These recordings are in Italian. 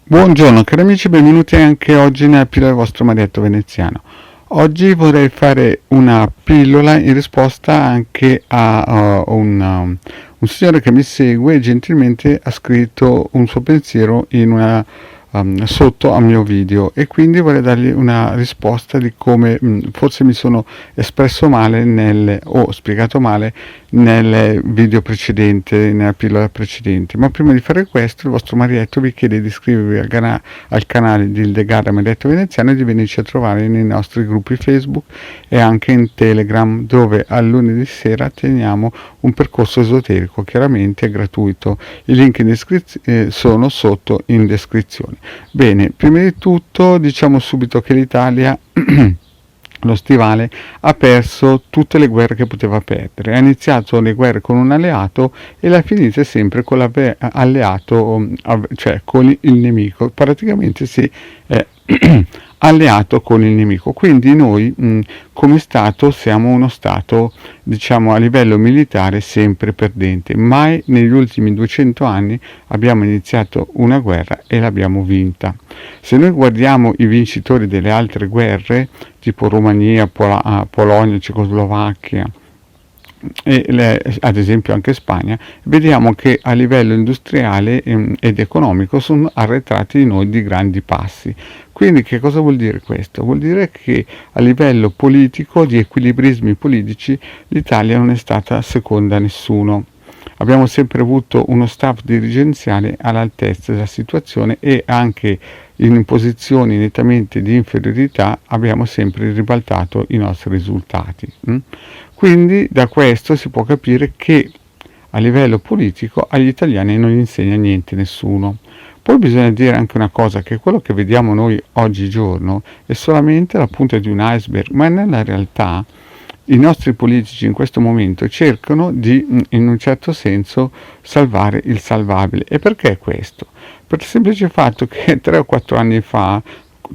Buongiorno cari amici, benvenuti anche oggi nella pillola del vostro marietto veneziano. Oggi vorrei fare una pillola in risposta anche a un signore che mi segue e gentilmente ha scritto un suo pensiero sotto al mio video, e quindi vorrei dargli una risposta di come forse mi sono espresso male o spiegato male nel video precedente, nella pillola precedente. Ma prima di fare questo, il vostro marietto vi chiede di iscrivervi al canale di Ildegard Marietto Veneziano e di venirci a trovare nei nostri gruppi Facebook e anche in Telegram, dove al lunedì sera teniamo un percorso esoterico, chiaramente è gratuito. I link sono sotto in descrizione. Bene, prima di tutto diciamo subito che l'Italia lo stivale ha perso tutte le guerre che poteva perdere. Ha iniziato le guerre con un alleato e le ha finite sempre con l'alleato, cioè con il nemico. Praticamente si è alleato con il nemico. Quindi noi come Stato siamo uno Stato, diciamo, a livello militare sempre perdente. Mai negli ultimi 200 anni abbiamo iniziato una guerra e l'abbiamo vinta. Se noi guardiamo i vincitori delle altre guerre, tipo Romania, Polonia, Cecoslovacchia, ad esempio anche Spagna, vediamo che a livello industriale ed economico sono arretrati di noi di grandi passi. Quindi che cosa vuol dire questo? Vuol dire che a livello politico, di equilibrismi politici, l'Italia non è stata seconda a nessuno. Abbiamo sempre avuto uno staff dirigenziale all'altezza della situazione e anche in posizioni nettamente di inferiorità abbiamo sempre ribaltato i nostri risultati. Quindi da questo si può capire che a livello politico agli italiani non insegna niente nessuno. Poi bisogna dire anche una cosa, che quello che vediamo noi oggigiorno è solamente la punta di un iceberg, ma nella realtà i nostri politici in questo momento cercano di, in un certo senso, salvare il salvabile. E perché questo? Per il semplice fatto che 3 o 4 anni fa,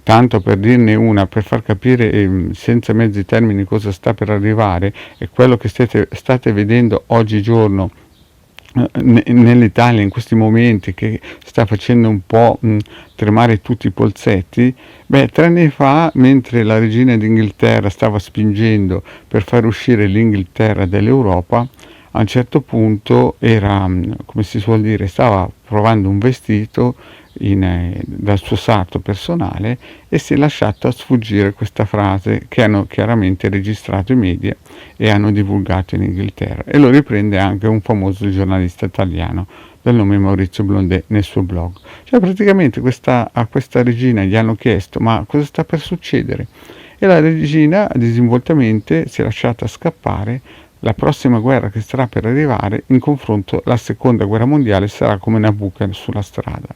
tanto per dirne una, per far capire senza mezzi termini cosa sta per arrivare, e quello che state vedendo oggigiorno nell'Italia in questi momenti, che sta facendo un po' tremare tutti i polsetti. 3 anni fa, mentre la regina d'Inghilterra stava spingendo per far uscire l'Inghilterra dall'Europa, a un certo punto era, come si suol dire, stava provando un vestito dal suo sarto personale e si è lasciata sfuggire questa frase, che hanno chiaramente registrato i media e hanno divulgato in Inghilterra, e lo riprende anche un famoso giornalista italiano del nome Maurizio Blondet nel suo blog. Cioè praticamente a questa regina gli hanno chiesto: ma cosa sta per succedere? E la regina disinvoltamente si è lasciata scappare: la prossima guerra che starà per arrivare, in confronto alla seconda guerra mondiale, sarà come una buca sulla strada.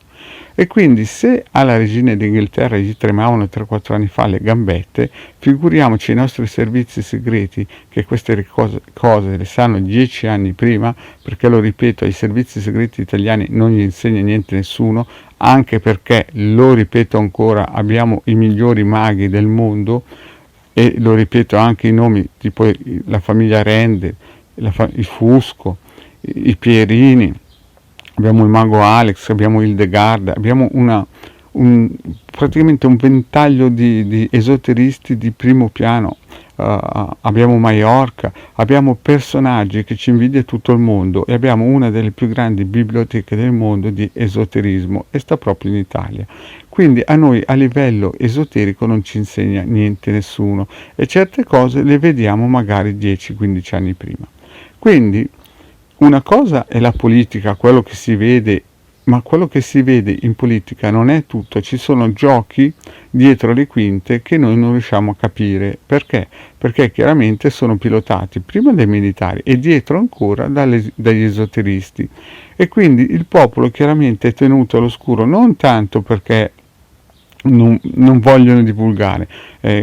E quindi se alla regina d'Inghilterra gli tremavano 3-4 anni fa le gambette, figuriamoci i nostri servizi segreti, che queste cose le sanno 10 anni prima, perché, lo ripeto, ai servizi segreti italiani non gli insegna niente nessuno, anche perché, lo ripeto ancora, abbiamo i migliori maghi del mondo, e lo ripeto anche i nomi, tipo la famiglia Rende, il Fusco, i Pierini, abbiamo il mago Alex, abbiamo Hildegard, abbiamo praticamente un ventaglio di esoteristi di primo piano. Abbiamo Maiorca, abbiamo personaggi che ci invidia tutto il mondo, e abbiamo una delle più grandi biblioteche del mondo di esoterismo, e sta proprio in Italia. Quindi a noi a livello esoterico non ci insegna niente nessuno, e certe cose le vediamo magari 10-15 anni prima. Quindi una cosa è la politica, quello che si vede, ma quello che si vede in politica non è tutto, ci sono giochi dietro le quinte che noi non riusciamo a capire. Perché? Perché chiaramente sono pilotati prima dai militari e dietro ancora dagli esoteristi, e quindi il popolo chiaramente è tenuto all'oscuro, non tanto perché non vogliono divulgare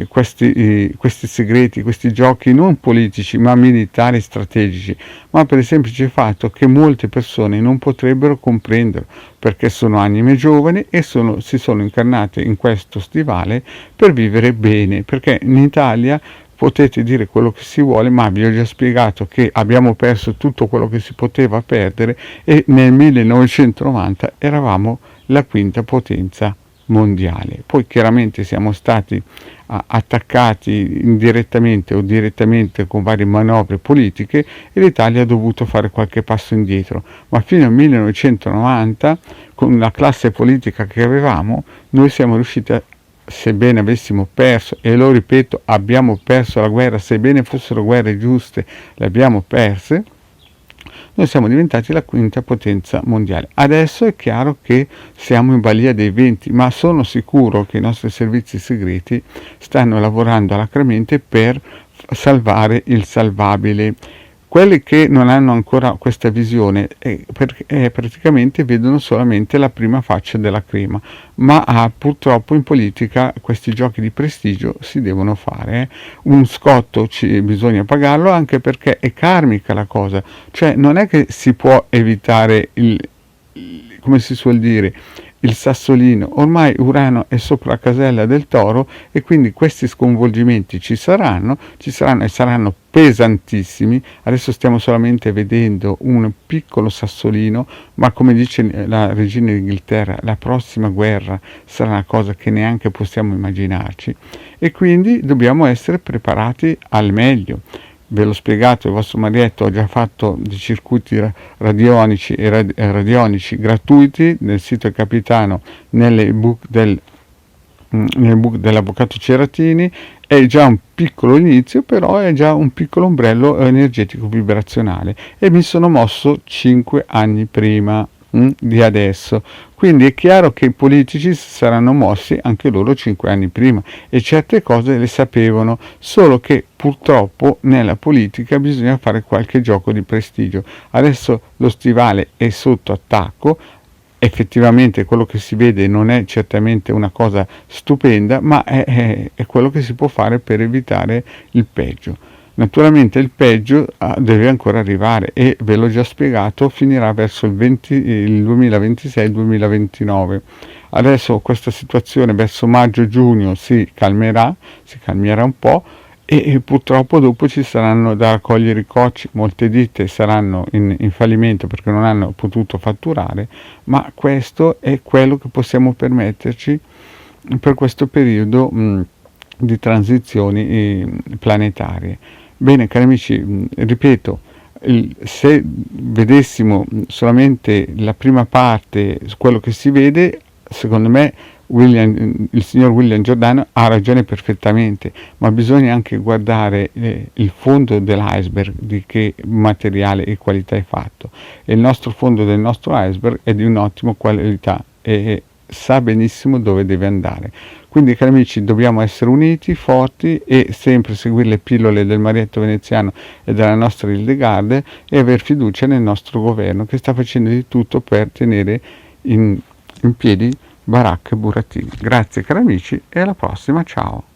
questi segreti, questi giochi non politici ma militari strategici, ma per il semplice fatto che molte persone non potrebbero comprenderlo, perché sono anime giovani e si sono incarnate in questo stivale per vivere bene, perché in Italia potete dire quello che si vuole, ma vi ho già spiegato che abbiamo perso tutto quello che si poteva perdere, e nel 1990 eravamo la quinta potenza mondiale. Poi chiaramente siamo stati attaccati indirettamente o direttamente con varie manovre politiche e l'Italia ha dovuto fare qualche passo indietro, ma fino al 1990 con la classe politica che avevamo noi siamo riusciti a, sebbene avessimo perso, e lo ripeto, abbiamo perso la guerra, sebbene fossero guerre giuste, le abbiamo perse, noi siamo diventati la quinta potenza mondiale. Adesso è chiaro che siamo in balia dei venti, ma sono sicuro che i nostri servizi segreti stanno lavorando alacremente per salvare il salvabile. Quelli che non hanno ancora questa visione praticamente vedono solamente la prima faccia della crema, ma purtroppo in politica questi giochi di prestigio si devono fare. Un scotto bisogna pagarlo, anche perché è karmica la cosa, cioè non è che si può evitare come si suol dire, il sassolino. Ormai Urano è sopra la casella del Toro e quindi questi sconvolgimenti ci saranno e saranno pesantissimi. Adesso stiamo solamente vedendo un piccolo sassolino, ma come dice la regina d'Inghilterra, la prossima guerra sarà una cosa che neanche possiamo immaginarci, e quindi dobbiamo essere preparati al meglio. Ve l'ho spiegato, il vostro Marietto ha già fatto dei circuiti radionici e radionici gratuiti nel sito del Capitano, nel book dell'Avvocato Ceratini. È già un piccolo inizio, però è già un piccolo ombrello energetico vibrazionale, e mi sono mosso 5 anni prima di adesso, quindi è chiaro che i politici saranno mossi anche loro 5 anni prima e certe cose le sapevano, solo che purtroppo nella politica bisogna fare qualche gioco di prestigio. Adesso lo stivale è sotto attacco, effettivamente quello che si vede non è certamente una cosa stupenda, ma è quello che si può fare per evitare il peggio. Naturalmente il peggio deve ancora arrivare, e ve l'ho già spiegato, finirà verso il 2026-2029. Adesso questa situazione verso maggio-giugno si calmerà un po', e purtroppo dopo ci saranno da raccogliere i cocci. Molte ditte saranno in fallimento perché non hanno potuto fatturare, ma questo è quello che possiamo permetterci per questo periodo di transizioni planetarie. Bene, cari amici, ripeto, se vedessimo solamente la prima parte, quello che si vede, secondo me il signor William Giordano ha ragione perfettamente, ma bisogna anche guardare il fondo dell'iceberg, di che materiale e qualità è fatto, e il nostro fondo del nostro iceberg è di un'ottima qualità e sa benissimo dove deve andare. Quindi, cari amici, dobbiamo essere uniti, forti, e sempre seguire le pillole del Marietto Veneziano e della nostra Hildegarde, e aver fiducia nel nostro governo, che sta facendo di tutto per tenere in piedi baracca e burattini. Grazie cari amici, e alla prossima, ciao!